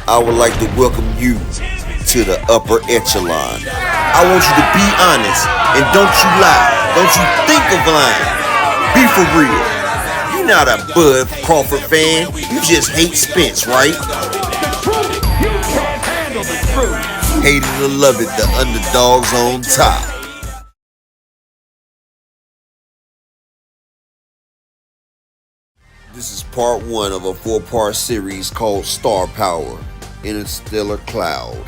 I would like to welcome you to the upper echelon. I want you to be honest and don't you lie. Don't you think of lying. Be for real. You're not a Bud Crawford fan. You just hate Spence, right? Hate it or love it, the underdog's on top. This is part one of a 4-part series called Starpower, Interstellar Cloud.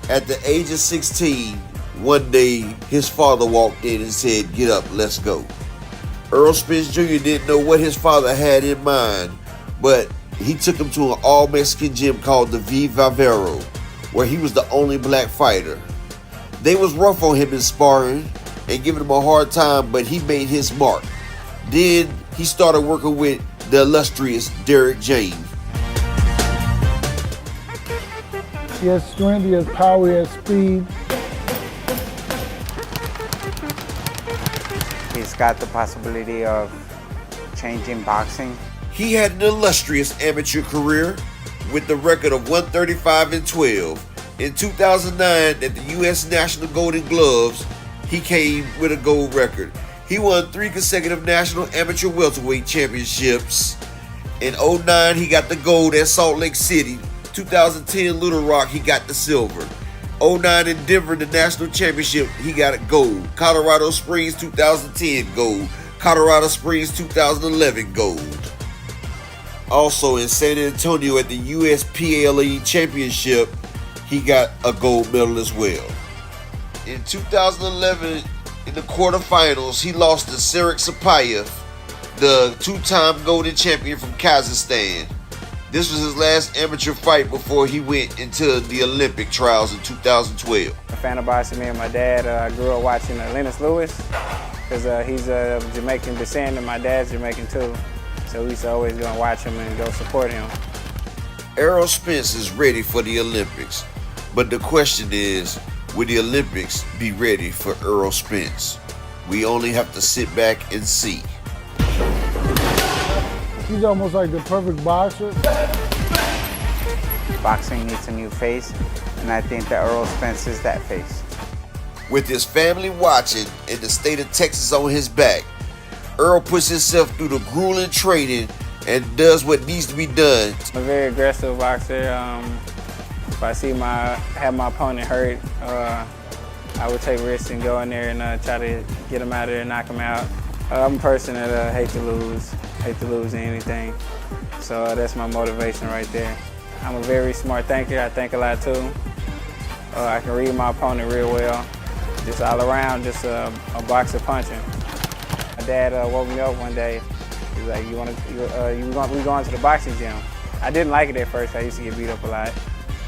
At the age of 16, one day his father walked in and said, "Get up, let's go." Errol Spence Jr. didn't know what his father had in mind, but he took him to an all-Mexican gym called the Vivero, where he was the only black fighter. They was rough on him in sparring and giving him a hard time, but he made his mark. Then he started working with the illustrious Derrick James. He has strength, he has power, he has speed. He's got the possibility of changing boxing. He had an illustrious amateur career with the record of 135-12. In 2009, at the U.S. National Golden Gloves, he came with a gold record. He won 3 consecutive national amateur welterweight championships. In 2009, he got the gold at Salt Lake City. 2010, Little Rock, he got the silver. 2009 in Denver, the national championship, he got a gold. Colorado Springs, 2010, gold. Colorado Springs, 2011, gold. Also in San Antonio at the USPLE championship, he got a gold medal as well. In 2011, in the quarterfinals, he lost to Serek Sapayev, the 2-time golden champion from Kazakhstan. This was his last amateur fight before he went into the Olympic trials in 2012. A fan of boxing, me and my dad. I grew up watching Lennox Lewis because he's of Jamaican descent and my dad's Jamaican too. So we used to always go and watch him and go support him. Errol Spence is ready for the Olympics, but the question is, will the Olympics be ready for Errol Spence? We only have to sit back and see. He's almost like the perfect boxer. Boxing needs a new face, and I think that Errol Spence is that face. With his family watching and the state of Texas on his back, Errol puts himself through the grueling training and does what needs to be done. I'm a very aggressive boxer. If I see have my opponent hurt, I would take risks and go in there and try to get him out of there and knock him out. I'm a person that hate to lose in anything. So that's my motivation right there. I'm a very smart thinker. I think a lot too. I can read my opponent real well. Just all around, just a boxer punching. My dad woke me up one day. He's like, we going to the boxing gym. I didn't like it at first. I used to get beat up a lot.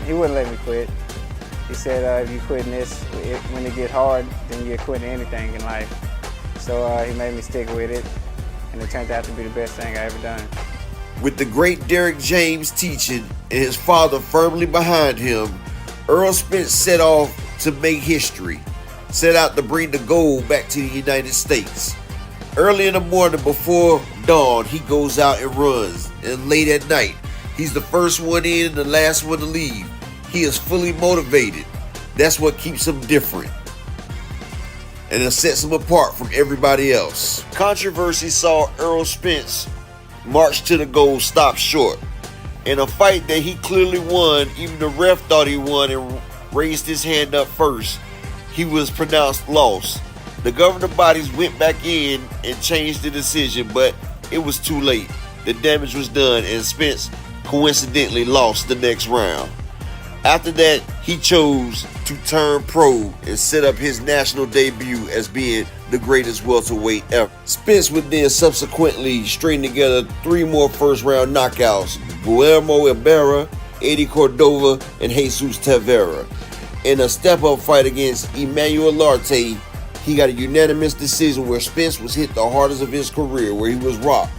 He wouldn't let me quit. He said, if you quit in this, when it gets hard, then you're quitting anything in life. So he made me stick with it, and it turned out to be the best thing I ever done. With the great Derrick James teaching and his father firmly behind him, Errol Spence set off to make history, set out to bring the gold back to the United States. Early in the morning before dawn, he goes out and runs, and late at night, he's the first one in and the last one to leave. He is fully motivated. That's what keeps him different, and it sets him apart from everybody else. Controversy saw Errol Spence march to the goal, stop short. In a fight that he clearly won, even the ref thought he won and raised his hand up first. He was pronounced lost. The governing bodies went back in and changed the decision, but it was too late. The damage was done, and Spence coincidentally lost the next round. After that, he chose to turn pro and set up his national debut as being the greatest welterweight ever. Spence would then subsequently string together 3 more first-round knockouts: Guillermo Ibarra, Eddie Cordova, and Jesus Tavera. In a step-up fight against Emmanuel Larte, he got a unanimous decision where Spence was hit the hardest of his career, where he was rocked.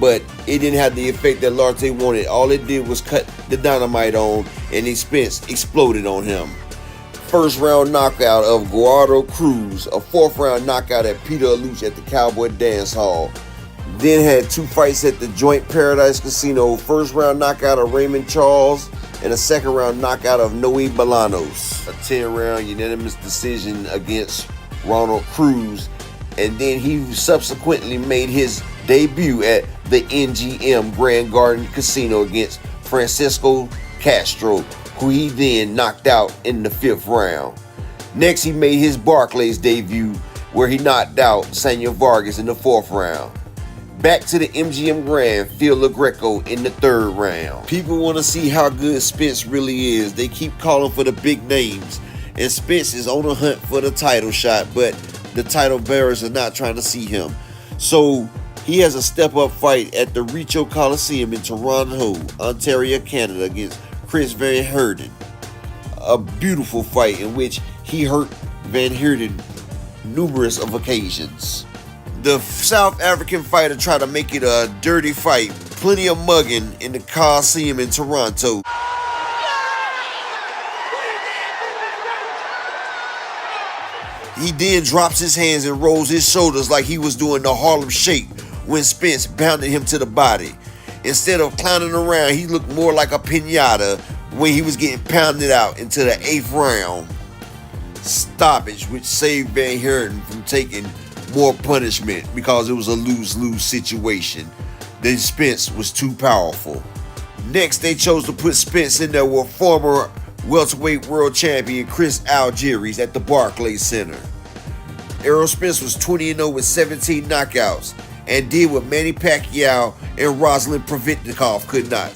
But it didn't have the effect that Larte wanted. All it did was cut the dynamite on, and then Spence exploded on him. First round knockout of Guardo Cruz, a 4th round knockout at Peter Aluch at the Cowboy Dance Hall. Then had 2 fights at the Joint Paradise Casino, 1st round knockout of Raymond Charles, and a second-round knockout of Noe Bolanos. A 10-round unanimous decision against Ronald Cruz, and then he subsequently made his debut at the NGM Grand Garden Casino against Francisco Castro, who he then knocked out in the 5th round. Next, he made his Barclays debut, where he knocked out Samuel Vargas in the 4th round. Back to the MGM Grand, Phil LaGreco in the 3rd round. People want to see how good Spence really is. They keep calling for the big names, and Spence is on the hunt for the title shot, but the title bearers are not trying to see him. So he has a step-up fight at the Ricoh Coliseum in Toronto, Ontario, Canada, against Chris Van Heerden. A beautiful fight in which he hurt Van Heerden numerous of occasions. The South African fighter tried to make it a dirty fight. Plenty of mugging in the Coliseum in Toronto. He then drops his hands and rolls his shoulders like he was doing the Harlem Shake when Spence pounded him to the body. Instead of clowning around, he looked more like a piñata when he was getting pounded out into the 8th round. Stoppage, which saved Van Heerden from taking more punishment because it was a lose-lose situation. Then Spence was too powerful. Next, they chose to put Spence in there with former welterweight world champion Chris Algieri at the Barclays Center. Errol Spence was 20-0 with 17 knockouts and did what Manny Pacquiao and Rosalind Provetnikov could not.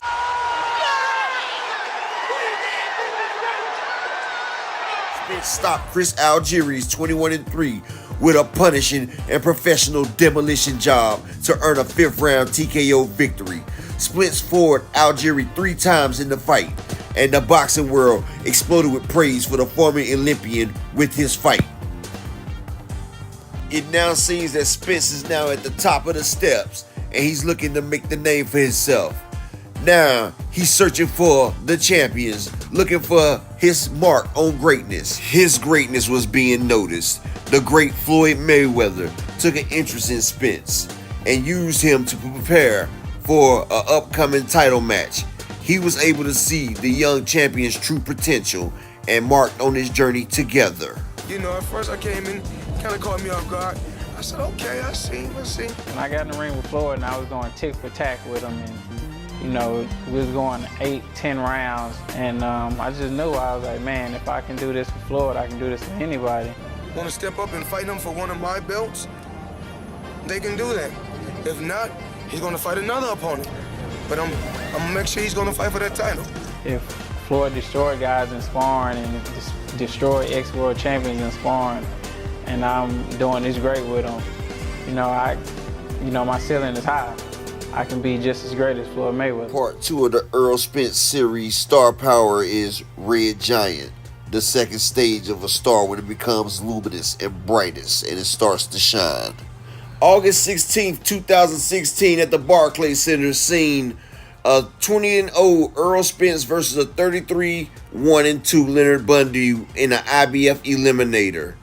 Spence stopped Chris Algieri's 21-3 with a punishing and professional demolition job to earn a 5th round TKO victory. Spence floored Algieri 3 times in the fight, and the boxing world exploded with praise for the former Olympian with his fight. It now seems that Spence is now at the top of the steps, and he's looking to make the name for himself. Now, he's searching for the champions, looking for his mark on greatness. His greatness was being noticed. The great Floyd Mayweather took an interest in Spence and used him to prepare for an upcoming title match. He was able to see the young champion's true potential and marked on his journey together. You know, at first I came in, kind of caught me off guard. I said, okay, I see. When I got in the ring with Floyd and I was going tick for tack with him, and you know, we was going 8, 10 rounds, and I just knew, I was like, man, if I can do this with Floyd, I can do this with anybody. Want to step up and fight him for one of my belts? They can do that. If not, he's going to fight another opponent. But I'm going to make sure he's going to fight for that title. If Floyd destroyed guys in sparring and destroyed ex-world champions in sparring, and I'm doing this great with him, my ceiling is high. I can be just as great as Floyd Mayweather. Part 2 of the Errol Spence series, Starpower, is Red Giant, the second stage of a star when it becomes luminous and brightest and it starts to shine. August 16th, 2016 at the Barclays Center, seen a 20-0 Errol Spence versus a 33-1-2 Leonard Bundy in an IBF Eliminator.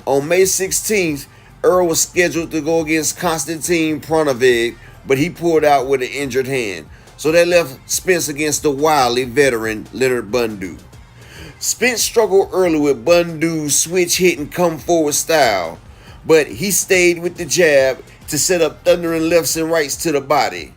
On May 16th, Errol was scheduled to go against Konstantin Pronovic, but he pulled out with an injured hand. So that left Spence against the wily veteran Leonard Bundy. Spence struggled early with Bundy's switch hit and come forward style, but he stayed with the jab to set up thundering lefts and rights to the body.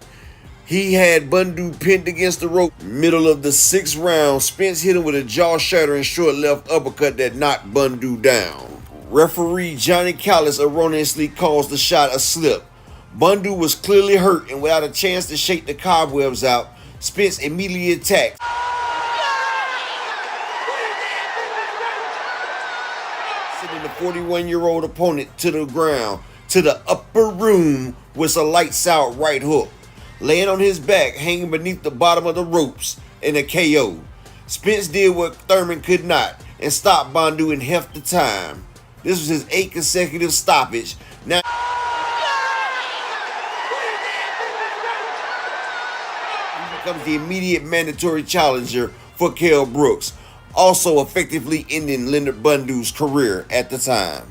He had Bundy pinned against the rope. Middle of the 6th round, Spence hit him with a jaw-shattering short left uppercut that knocked Bundy down. Referee Johnny Callis erroneously calls the shot a slip. Bundy was clearly hurt, and without a chance to shake the cobwebs out, Spence immediately attacked. Sending the 41-year-old opponent to the ground, to the upper room with a lights-out right hook. Laying on his back, hanging beneath the bottom of the ropes in a KO. Spence did what Thurman could not and stopped Bundy in half the time. This was his 8th consecutive stoppage. Now he becomes the immediate mandatory challenger for Kell Brooks, also effectively ending Leonard Bundy's career at the time.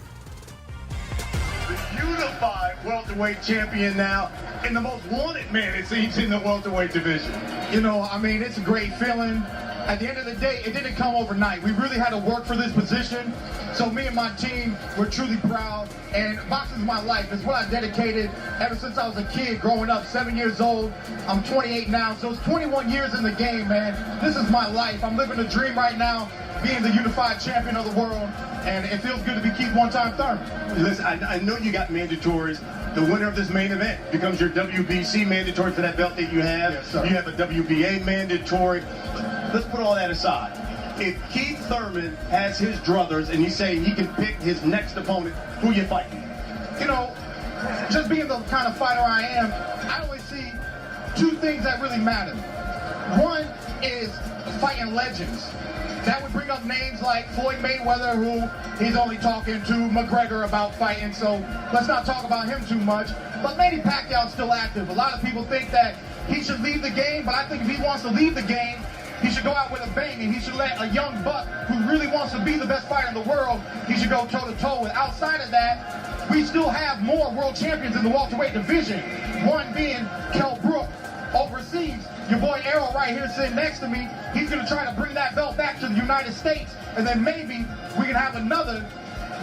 The unified welterweight welterweight champion now, and the most wanted man, it seems, in the welterweight division. You know, I mean, it's a great feeling. At the end of the day, it didn't come overnight. We really had to work for this position. So me and my team, we're truly proud. And boxing is my life. It's what I dedicated ever since I was a kid growing up, 7 years old. I'm 28 now, so it's 21 years in the game, man. This is my life. I'm living a dream right now, being the unified champion of the world. And it feels good to be Keith one-time Thurman. Listen, I know you got mandatories. The winner of this main event becomes your WBC mandatory for that belt that you have. Yes, sir. You have a WBA mandatory. Let's put all that aside. If Keith Thurman has his druthers and he's saying he can pick his next opponent, who you fighting? You know, just being the kind of fighter I am, I always see two things that really matter. One is fighting legends. That would bring up names like Floyd Mayweather, who he's only talking to McGregor about fighting, so let's not talk about him too much. But Manny Pacquiao's still active. A lot of people think that he should leave the game, but I think if he wants to leave the game, he should go out with a bang, and he should let a young buck who really wants to be the best fighter in the world, he should go toe-to-toe with. Outside of that, we still have more world champions in the welterweight division, one being Kell Brook overseas. Your boy Errol right here sitting next to me, he's going to try to bring that belt back to the United States, and then maybe we can have another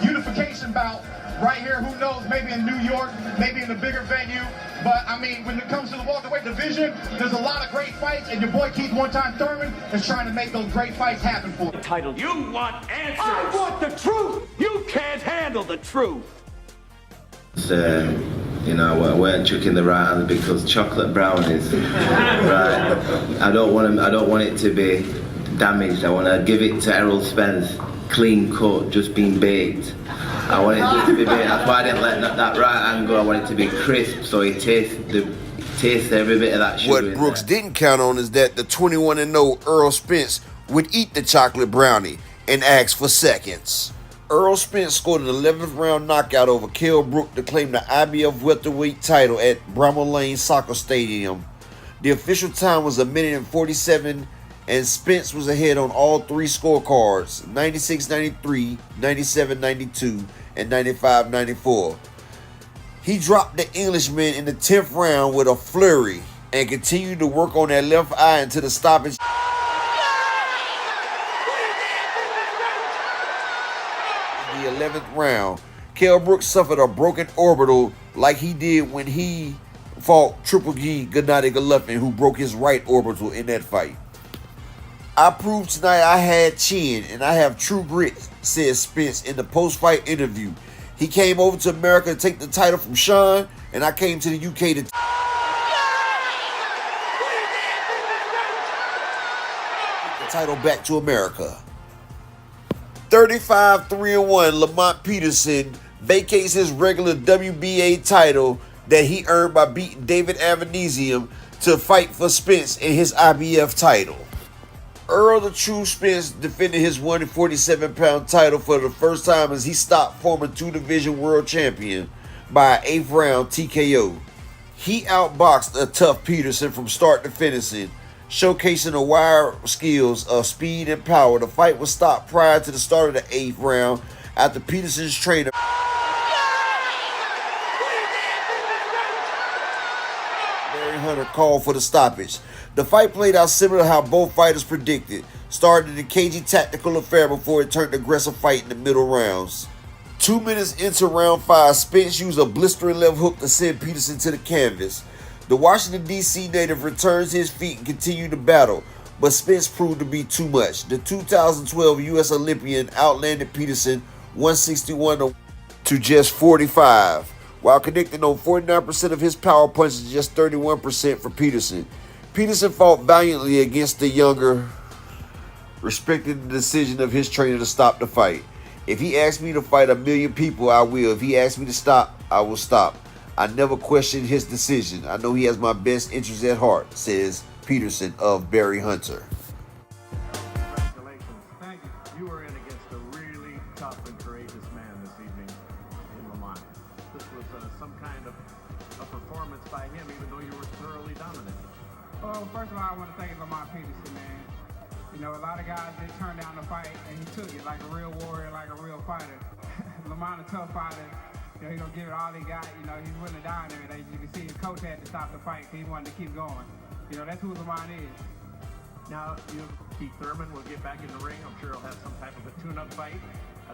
unification bout right here, who knows, maybe in New York, maybe in a bigger venue. But I mean, when it comes to the welterweight division, there's a lot of great fights, and your boy Keith one-time Thurman is trying to make those great fights happen for you. Title. You want answers. I want the truth. You can't handle the truth. You know, I weren't chucking the right answer because chocolate brownies, right? I don't want it to be damaged. I want to give it to Errol Spence, clean cut, just being baked. I want it just to be baked. That's why I didn't let that right hand go. I want it to be crisp, so it tastes every bit of that sugar. What Brooks didn't count on is that the 21-0 Errol Spence would eat the chocolate brownie and ask for seconds. Errol Spence scored an 11th round knockout over Kell Brook to claim the IBF welterweight title at Bramall Lane Soccer Stadium. The official time was 1:47, and Spence was ahead on all three scorecards, 96-93, 97-92, and 95-94. He dropped the Englishman in the 10th round with a flurry and continued to work on that left eye until the stoppage. The 11th round, Kell Brook suffered a broken orbital like he did when he fought Triple G Gennady Golovkin, who broke his right orbital in that fight. I proved tonight I had chin and I have true grit, said Spence in the post-fight interview. He came over to America to take the title from Sean, and I came to the UK to take the title back to America. 35-3-1, Lamont Peterson vacates his regular WBA title that he earned by beating David Avanesium to fight for Spence in his IBF title. Errol the True Spence defended his 147-pound title for the first time as he stopped former two-division world champion by an 8th round TKO. He outboxed a tough Peterson from start to finishing, showcasing the wide skills of speed and power. The fight was stopped prior to the start of the 8th round after Peterson's trainer Barry Hunter called for the stoppage. The fight played out similar to how both fighters predicted, started a cagey tactical affair before it turned aggressive fight in the middle rounds. 2 minutes into round 5, Spence used a blistering left hook to send Peterson to the canvas. The Washington, D.C. native returns to his feet and continued the battle, but Spence proved to be too much. The 2012 U.S. Olympian outlanded Peterson 161 to just 45, while connecting on 49% of his power punches, just 31% for Peterson. Peterson fought valiantly against the younger, respected the decision of his trainer to stop the fight. If he asked me to fight 1 million people, I will. If he asked me to stop, I will stop. I never questioned his decision. I know he has my best interest at heart, says Peterson of Barry Hunter. Congratulations. Thank you. You were in against a really tough and courageous man this evening in Lamont. This was some kind of a performance by him, even though you were thoroughly dominant. Well, first of all, I want to thank Lamont Peterson, man. You know, a lot of guys, they turned down the fight, and he took it like a real warrior, like a real fighter. Lamont, a tough fighter. You know, he's gonna give it all he got. You know, he's willing to die and everything. You can see his coach had to stop the fight because he wanted to keep going. You know, that's who Lamont is. Now, Keith Thurman will get back in the ring. I'm sure he'll have some type of a tune-up fight.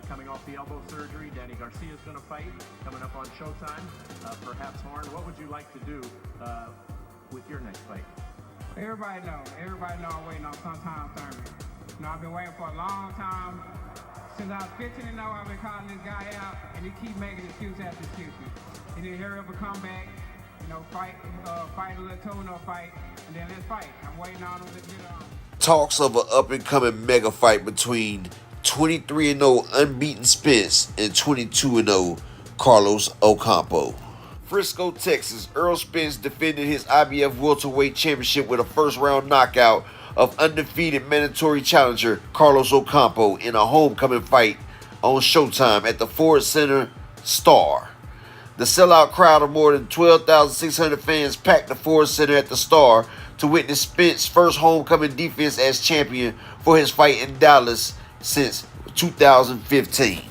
Coming off the elbow surgery, Danny Garcia's going to fight. Coming up on Showtime, perhaps Horn. What would you like to do with your next fight? Everybody know I'm waiting on sometime Thurman. You know, I've been waiting for a long time. Since I was 15-0, I've been calling this guy out, and he keep making excuse after excuse. He need to hurry up and come back, you know, fight a little tune-up fight, and then let's fight. I'm waiting on him to get on. Talks of an up-and-coming mega fight between 23-0 unbeaten Spence and 22-0 Carlos Ocampo. Frisco, Texas, Errol Spence defended his IBF welterweight championship with a first-round knockout of undefeated mandatory challenger Carlos Ocampo in a homecoming fight on Showtime at the Ford Center Star. The sellout crowd of more than 12,600 fans packed the Ford Center at the Star to witness Spence's first homecoming defense as champion for his fight in Dallas since 2015.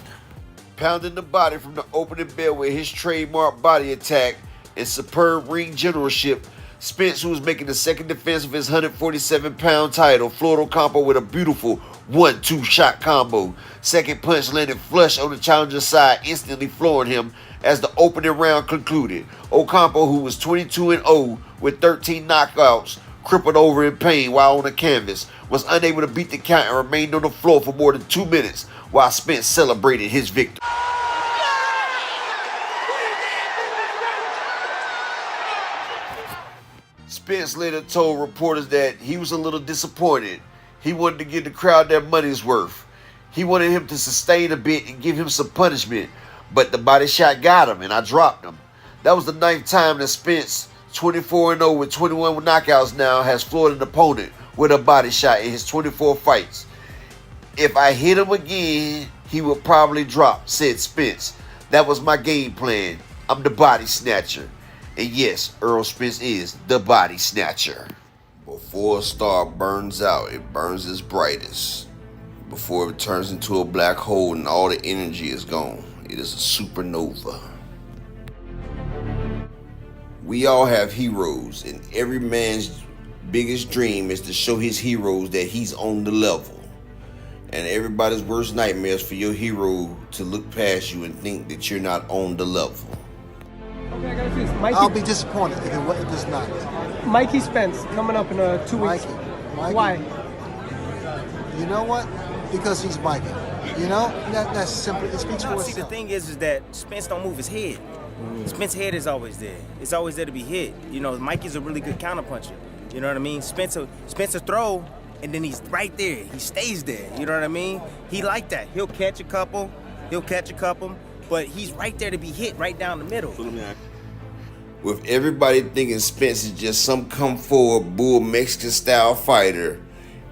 Pounding the body from the opening bell with his trademark body attack and superb ring generalship, Spence, who was making the second defense of his 147-pound title, floored Ocampo with a beautiful 1-2 shot combo. Second punch landed flush on the challenger's side, instantly flooring him as the opening round concluded. Ocampo, who was 22-0 with 13 knockouts, crippled over in pain while on the canvas, was unable to beat the count and remained on the floor for more than 2 minutes while Spence celebrated his victory. Spence later told reporters that he was a little disappointed. He wanted to give the crowd their money's worth. He wanted him to sustain a bit and give him some punishment, but the body shot got him and I dropped him. That was the 9th time that Spence, 24-0 with 21 knockouts now, has floored an opponent with a body shot in his 24 fights. If I hit him again, he would probably drop, said Spence. That was my game plan. I'm the body snatcher. And yes, Errol Spence is the body snatcher. Before a star burns out, it burns its brightest. Before it turns into a black hole and all the energy is gone, it is a supernova. We all have heroes, and every man's biggest dream is to show his heroes that he's on the level. And everybody's worst nightmare is for your hero to look past you and think that you're not on the level. Okay, I got this. Mikey, I'll be disappointed if it does not. Mikey Spence coming up in 2 weeks. Mikey. Why? You know what? Because he's Mikey. You know, that's simple. It speaks for itself. See, the thing is that Spence don't move his head. Spence's head is always there. It's always there to be hit. You know, Mikey's a really good counterpuncher. You know what I mean? Spencer throw, and then he's right there. He stays there. You know what I mean? He like that. He'll catch a couple, but he's right there to be hit right down the middle. With everybody thinking Spence is just some come-forward bull Mexican-style fighter,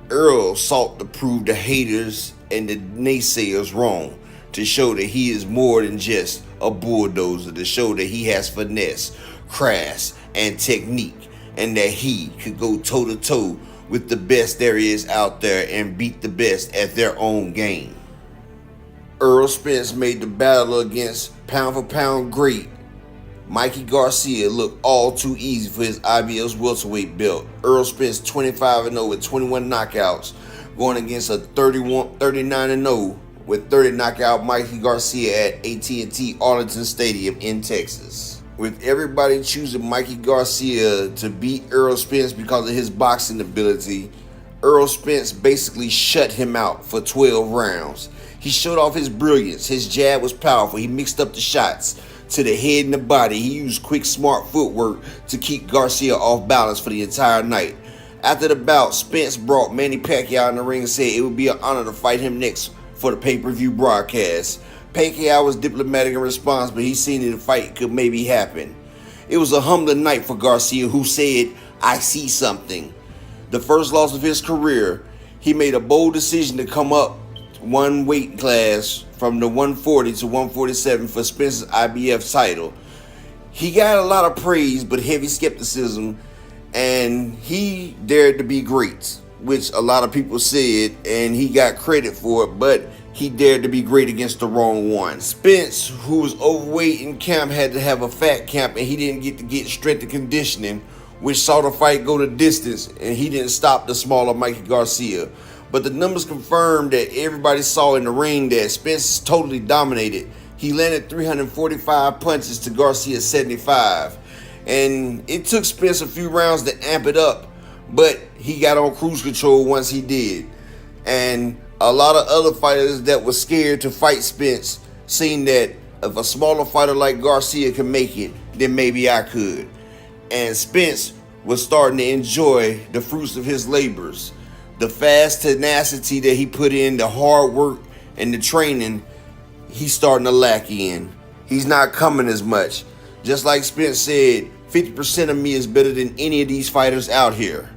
Errol sought to prove the haters and the naysayers wrong, to show that he is more than just a bulldozer, to show that he has finesse, craft, and technique, and that he could go toe-to-toe with the best there is out there and beat the best at their own game. Errol Spence made the battle against pound-for-pound great Mikey Garcia look all too easy for his IBF's welterweight belt. Errol Spence 25-0 with 21 knockouts, going against a 39-0 with 30 knockout Mikey Garcia at AT&T Arlington Stadium in Texas. With everybody choosing Mikey Garcia to beat Errol Spence because of his boxing ability, Errol Spence basically shut him out for 12 rounds. He showed off his brilliance. His jab was powerful. He mixed up the shots to the head and the body. He used quick, smart footwork to keep Garcia off balance for the entire night. After the bout, Spence brought Manny Pacquiao in the ring and said it would be an honor to fight him next for the pay-per-view broadcast. Pacquiao was diplomatic in response, but he seen that the fight could maybe happen. It was a humbling night for Garcia, who said, "I see something." The first loss of his career, he made a bold decision to come up one weight class from the 140 to 147 for Spence's IBF title. He got a lot of praise but heavy skepticism, and he dared to be great, which a lot of people said, and he got credit for it, but he dared to be great against the wrong one. Spence, who was overweight in camp, had to have a fat camp, and he didn't get to get strength and conditioning, which saw the fight go the distance, and he didn't stop the smaller Mikey Garcia. But the numbers confirmed that everybody saw in the ring that Spence totally dominated. He landed 345 punches to Garcia's 75. And it took Spence a few rounds to amp it up, but he got on cruise control once he did. And a lot of other fighters that were scared to fight Spence seen that if a smaller fighter like Garcia can make it, then maybe I could. And Spence was starting to enjoy the fruits of his labors. The fast tenacity that he put in, the hard work and the training, he's starting to lack in. He's not coming as much. Just like Spence said, 50% of me is better than any of these fighters out here.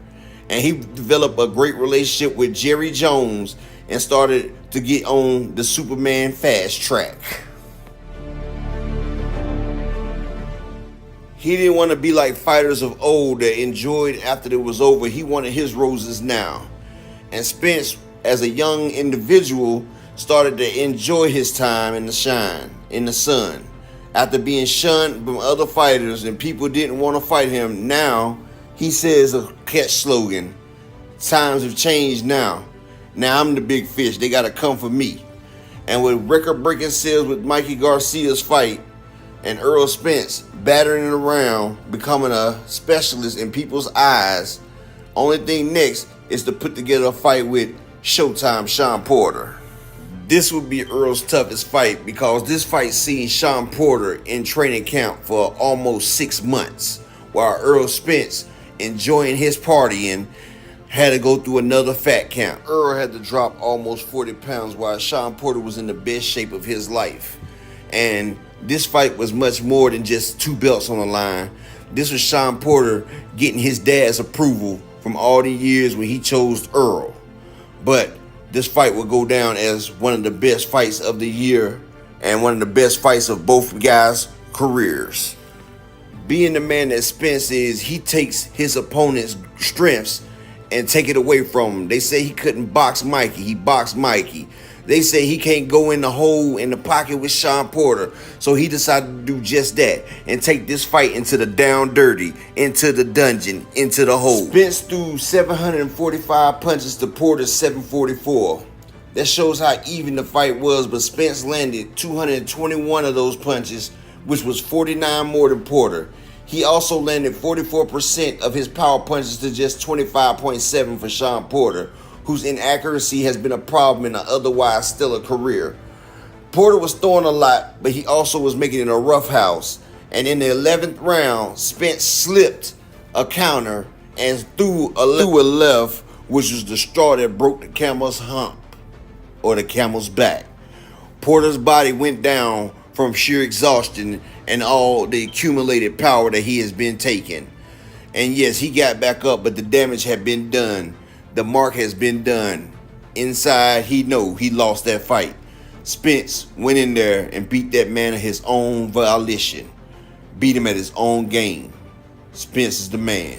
And he developed a great relationship with Jerry Jones and started to get on the Superman fast track. He didn't want to be like fighters of old that enjoyed after it was over. He wanted his roses now. And Spence, as a young individual, started to enjoy his time in the shine, in the sun. After being shunned from other fighters and people didn't want to fight him, now he says a catch slogan: times have changed now. Now I'm the big fish. They got to come for me. And with record-breaking sales with Mikey Garcia's fight and Errol Spence battering it around, becoming a specialist in people's eyes, only thing next is to put together a fight with Showtime Shawn Porter. This would be Errol's toughest fight because this fight seen Shawn Porter in training camp for almost 6 months, while Errol Spence, enjoying his partying, had to go through another fat camp. Errol had to drop almost 40 pounds while Shawn Porter was in the best shape of his life. And this fight was much more than just 2 belts on the line. This was Shawn Porter getting his dad's approval from all the years when he chose Errol. But this fight will go down as one of the best fights of the year and one of the best fights of both guys' careers. Being the man that Spence is, he takes his opponent's strengths and take it away from him. They say he couldn't box Mikey. He boxed Mikey. They say he can't go in the hole in the pocket with Shawn Porter. So he decided to do just that and take this fight into the down dirty, into the dungeon, into the hole. Spence threw 745 punches to Porter's 744. That shows how even the fight was, but Spence landed 221 of those punches, which was 49 more than Porter. He also landed 44% of his power punches to just 25.7 for Shawn Porter, whose inaccuracy has been a problem in an otherwise stellar career. Porter was throwing a lot, but he also was making it a rough house. And in the 11th round, Spence slipped a counter and threw a left, which was the straw that broke the camel's hump, or the camel's back. Porter's body went down from sheer exhaustion and all the accumulated power that he has been taking. And yes, he got back up, but the damage had been done. The mark has been done. Inside, he know he lost that fight. Spence went in there and beat that man at his own volition. Beat him at his own game. Spence is the man.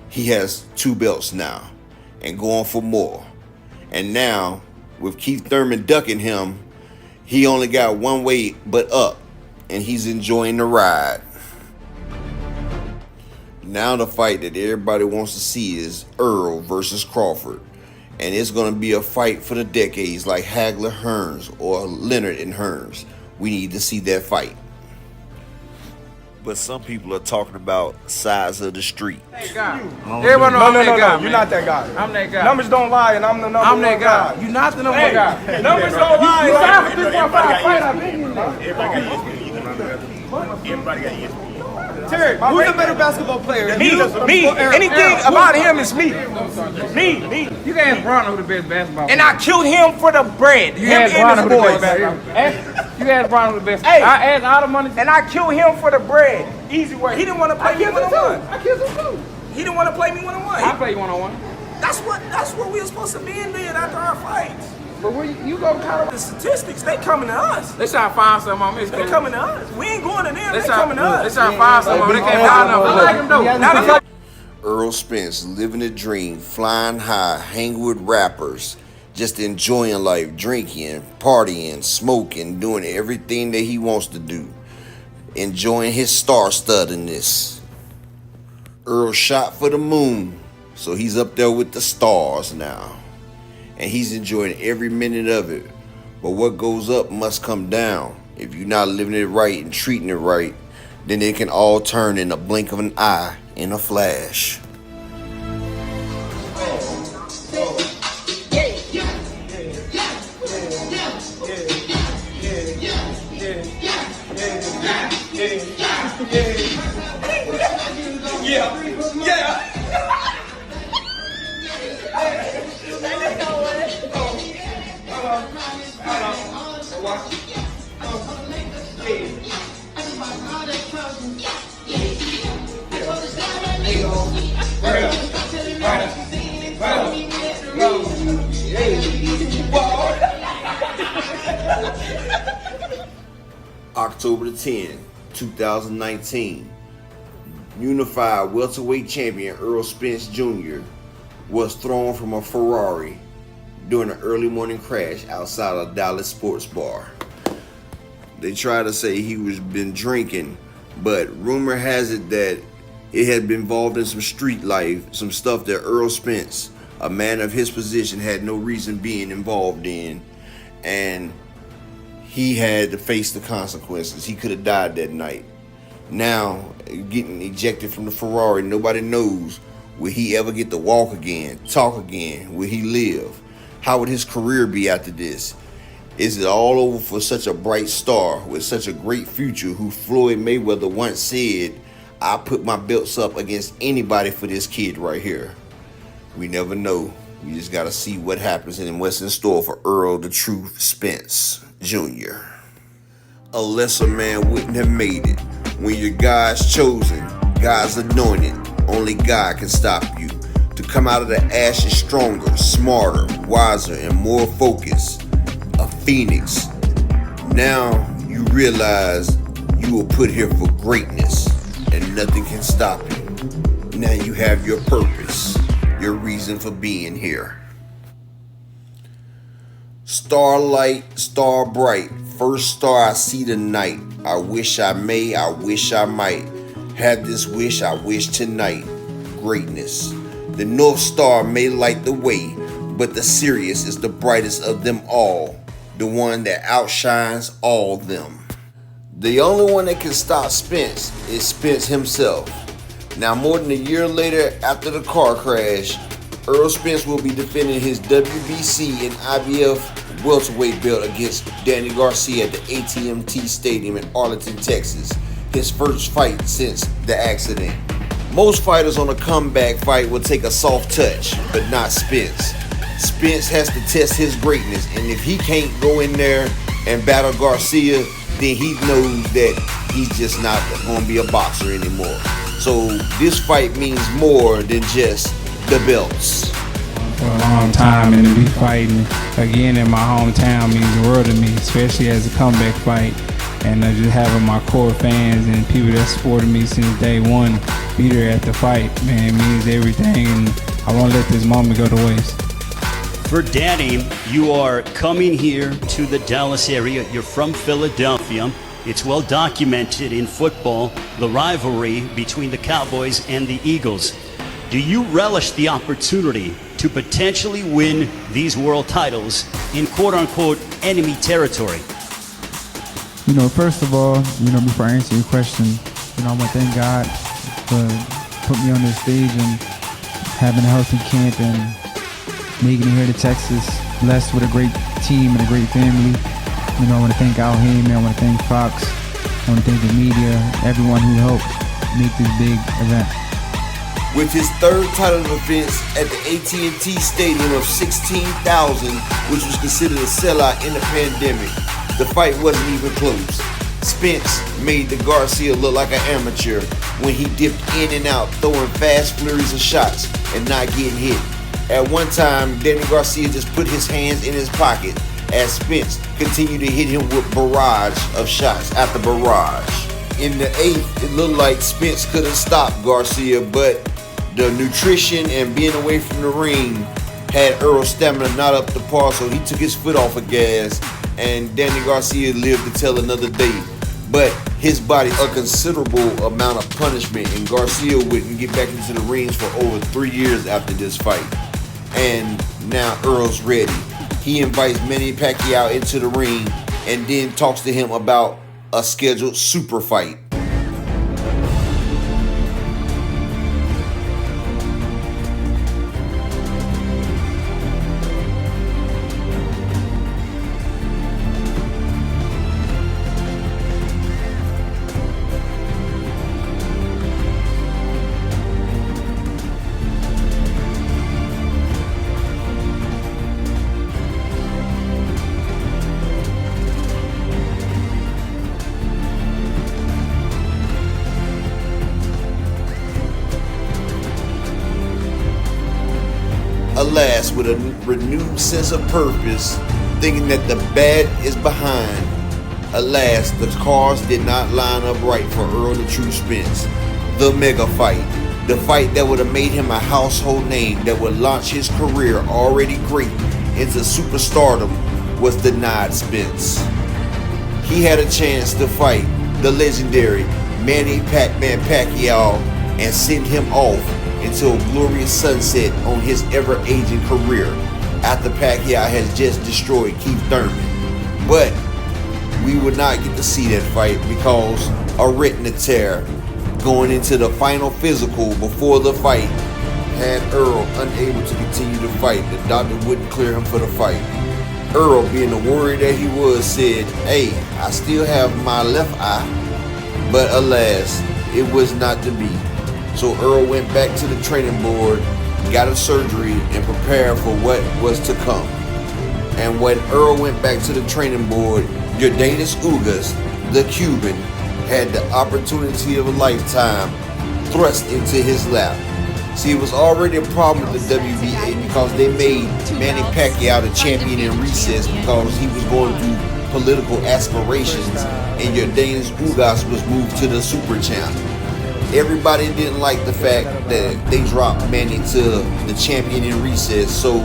He has 2 belts now and going for more. And now, with Keith Thurman ducking him, he only got one way but up, and he's enjoying the ride. Now the fight that everybody wants to see is Errol versus Crawford. And it's going to be a fight for the decades like Hagler-Hearns or Leonard and Hearns. We need to see that fight. But some people are talking about size of the street. That guy. Everyone know I'm that guy. You're not that guy. I'm that guy. Numbers don't lie, and I'm the number one guy. Guy. You're not the number one guy. Numbers don't lie. You signed for 3.5 fight. I've been in there. Everybody got ESPN. Terry, who's a better basketball player? Me. Anything about him is me. Me. You can ask Bron who the best basketball player. And I killed him for the bread. You can ask Bron who the best basketball. You can ask Bron who the best. Hey, I asked all the money. And I killed him for the bread. Easy work. He didn't want to play me one-on-one. I killed him too. He didn't want to play me one-on-one. I play you one-on-one. That's what we were supposed to be in there after our fights. But where you go kind of the statistics, they coming to us. They try to find something on me. They coming to us. We ain't going to them. They coming to us. They try to find something. They can't find nothing. I like them though. Errol Spence living the dream, flying high, hanging with rappers, just enjoying life, drinking, partying, smoking, doing everything that he wants to do, enjoying his star-studdedness. Errol shot for the moon, so he's up there with the stars now, and he's enjoying every minute of it. But what goes up must come down. If you're not living it right and treating it right, then it can all turn in a blink of an eye, in a flash. October 10, 2019, unified welterweight champion Errol Spence Jr. was thrown from a Ferrari during an early morning crash outside a Dallas sports bar. They try to say he was been drinking, but rumor has it that it had been involved in some street life, some stuff that Errol Spence, a man of his position, had no reason being involved in, and he had to face the consequences. He could have died that night. Now, getting ejected from the Ferrari, nobody knows, will he ever get to walk again, talk again? Will he live? How would his career be after this? Is it all over for such a bright star with such a great future who Floyd Mayweather once said, I put my belts up against anybody for this kid right here? We never know. We just got to see what happens and what's in store for Errol the Truth Spence Jr. A lesser man wouldn't have made it. When you're God's chosen, God's anointed, only God can stop you. To come out of the ashes stronger, smarter, wiser, and more focused. A phoenix. Now you realize you were put here for greatness, and nothing can stop you. Now you have your purpose, your reason for being here. Starlight, star bright, first star I see tonight. I wish I may, I wish I might have this wish I wish tonight. Greatness. The North Star may light the way, but the Sirius is the brightest of them all, the one that outshines all them. The only one that can stop Spence is Spence himself. Now, more than a year later after the car crash, Errol Spence will be defending his WBC and IBF welterweight belt against Danny Garcia at the AT&T Stadium in Arlington, Texas, his first fight since the accident. Most fighters on a comeback fight will take a soft touch, but not Spence. Spence has to test his greatness, and if he can't go in there and battle Garcia, then he knows that he's just not going to be a boxer anymore. So this fight means more than just the belts. For a long time, and to be fighting again in my hometown means the world to me, especially as a comeback fight. And just having my core fans and people that supported me since day one be there at the fight, man, it means everything, and I won't let this moment go to waste. For Danny, you are coming here to the Dallas area. You're from Philadelphia. It's well documented in football, the rivalry between the Cowboys and the Eagles. Do you relish the opportunity to potentially win these world titles in quote-unquote enemy territory? You know, first of all, before I answer your question, I want to thank God for putting me on this stage and having a healthy camp and making it here to Texas, blessed with a great team and a great family. I want to thank Al Heyman, I want to thank Fox, I want to thank the media, everyone who helped make this big event. With his third title defense at the AT&T Stadium of 16,000, which was considered a sellout in the pandemic, the fight wasn't even close. Spence made the Garcia look like an amateur when he dipped in and out, throwing fast flurries of shots and not getting hit. At one time, Danny Garcia just put his hands in his pocket as Spence continued to hit him with barrage of shots after barrage. In the 8th, it looked like Spence could have stopped Garcia, but the nutrition and being away from the ring had Errol's stamina not up to par, so he took his foot off of gas, and Danny Garcia lived to tell another day. But his body a considerable amount of punishment, and Garcia wouldn't get back into the rings for over 3 years after this fight. And now Errol's ready. He invites Manny Pacquiao into the ring and then talks to him about a scheduled super fight. Alas, with a renewed sense of purpose, thinking that the bad is behind, alas, the cards did not line up right for Errol the True Spence. The mega fight, the fight that would have made him a household name, that would launch his career already great into superstardom, was denied Spence. He had a chance to fight the legendary Manny Pac-Man Pacquiao and send him off into a glorious sunset on his ever-aging career after Pacquiao has just destroyed Keith Thurman. But we would not get to see that fight because a retina tear going into the final physical before the fight had Errol unable to continue to fight. The doctor wouldn't clear him for the fight. Errol, being the warrior that he was, said, "Hey, I still have my left eye," but alas, it was not to be. So Errol went back to the training board, got a surgery, and prepared for what was to come. And when Errol went back to the training board, Yordenis Ugas, the Cuban, had the opportunity of a lifetime thrust into his lap. See, it was already a problem with the WBA because they made Manny Pacquiao the champion in recess because he was going through political aspirations, and Yordenis Ugas was moved to the super champ. Everybody didn't like the fact that they dropped Manny to the champion in recess, so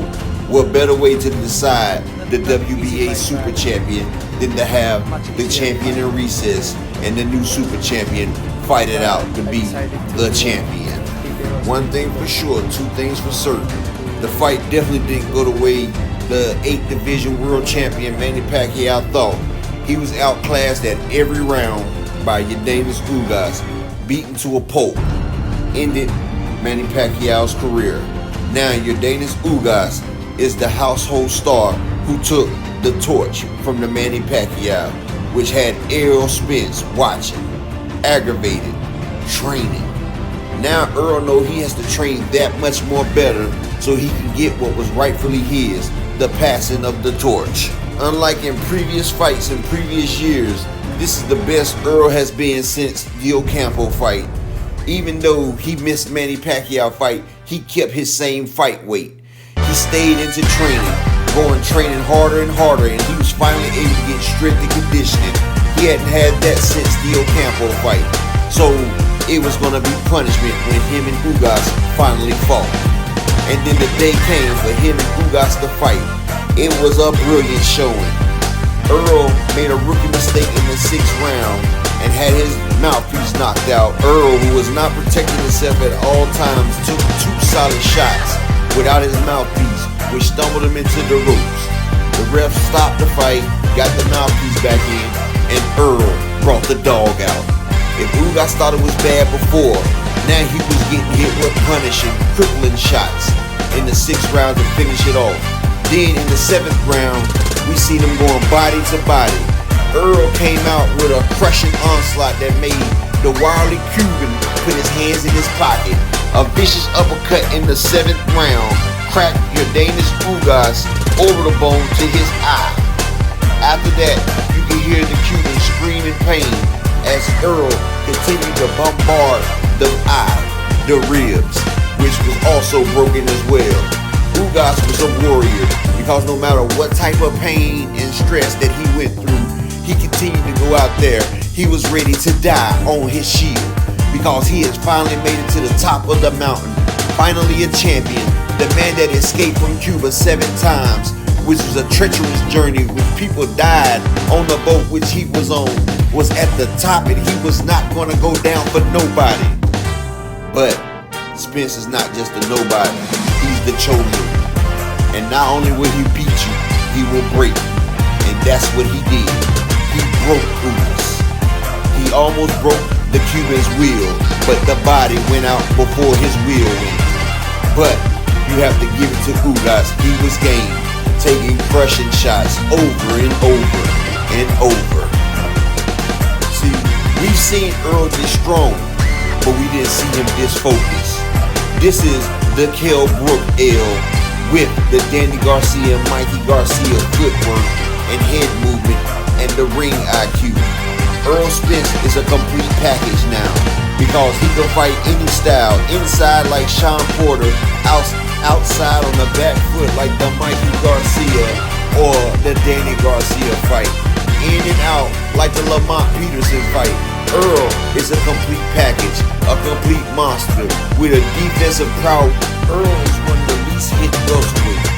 what better way to decide the WBA super champion than to have the champion in recess and the new super champion fight it out to be the champion. One thing for sure, two things for certain. The fight definitely didn't go the way the 8th division world champion Manny Pacquiao thought. He was outclassed at every round by Yordenis Ugas, beaten to a pulp, ended Manny Pacquiao's career. Now Yordenis Ugas is the household star who took the torch from the Manny Pacquiao, which had Errol Spence watching, aggravated, training. Now Errol knows he has to train that much more better so he can get what was rightfully his, the passing of the torch. Unlike in previous fights in previous years, this is the best Errol has been since the Ocampo fight. Even though he missed Manny Pacquiao fight, he kept his same fight weight. He stayed into training harder and harder, and he was finally able to get strength and conditioning. He hadn't had that since the Ocampo fight. So it was going to be punishment when him and Ugas finally fought. And then the day came for him and Ugas to fight. It was a brilliant showing. Errol made a rookie mistake in the 6th round and had his mouthpiece knocked out. Errol, who was not protecting himself at all times, took 2 solid shots without his mouthpiece, which stumbled him into the ropes. The ref stopped the fight, got the mouthpiece back in, and Errol brought the dog out. If Ugas thought it was bad before, now he was getting hit with punishing, crippling shots in the 6th round to finish it off. Then in the 7th round, we see them going body to body. Errol came out with a crushing onslaught that made the wily Cuban put his hands in his pocket. A vicious uppercut in the 7th round cracked Yordenis Ugas over the bone to his eye. After that, you can hear the Cuban scream in pain as Errol continued to bombard the eye, the ribs, which was also broken as well. Ugas was a warrior because no matter what type of pain and stress that he went through, he continued to go out there. He was ready to die on his shield because he had finally made it to the top of the mountain. Finally a champion, the man that escaped from Cuba 7 times, which was a treacherous journey, which people died on the boat which he was on, was at the top, and he was not gonna go down for nobody. But Spence is not just a nobody, he's the chosen. And not only will he beat you, he will break. And that's what he did. He broke Ugas. He almost broke the Cuban's will, but the body went out before his will went. But you have to give it to Ugas. He was game, taking crushing shots over and over and over. See, we've seen Errol this strong, but we didn't see him this focused. This is the Kell Brook L with the Danny Garcia and Mikey Garcia footwork and head movement and the ring IQ. Errol Spence is a complete package now because he can fight any style, inside like Sean Porter, outside on the back foot like the Mikey Garcia or the Danny Garcia fight, in and out like the Lamont Peterson fight. Errol is a complete package, a complete monster with a defensive prowess. Errol is one of the least hit welterweight.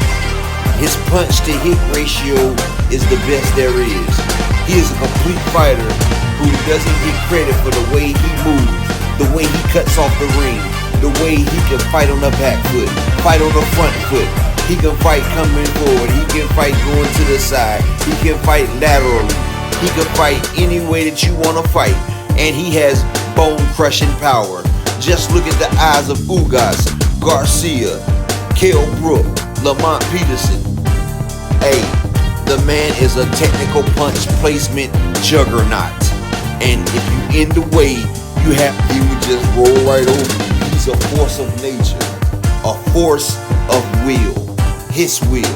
His punch to hit ratio is the best there is. He is a complete fighter who doesn't get credit for the way he moves, the way he cuts off the ring, the way he can fight on the back foot, fight on the front foot. He can fight coming forward, he can fight going to the side, he can fight laterally, he can fight any way that you want to fight, and he has bone-crushing power. Just look at the eyes of Ugas, Garcia, Kell Brook, Lamont Peterson. Hey, the man is a technical punch placement juggernaut. And if you in the way, he would just roll right over you. He's a force of nature, a force of will, his will,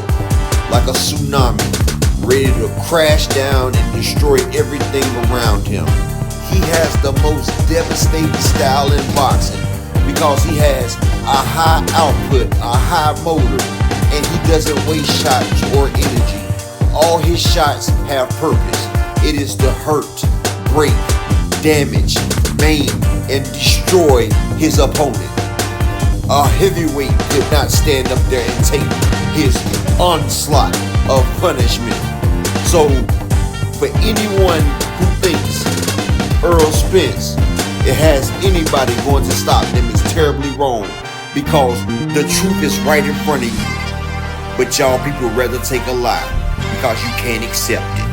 like a tsunami, ready to crash down and destroy everything around him. He has the most devastating style in boxing because he has a high output, a high motor, and he doesn't waste shots or energy. All his shots have purpose. It is to hurt, break, damage, maim, and destroy his opponent. A heavyweight could not stand up there and take his onslaught of punishment. So, for anyone who thinks Errol Spence, it has anybody going to stop them is terribly wrong, because the truth is right in front of you. But y'all people rather take a lie because you can't accept it.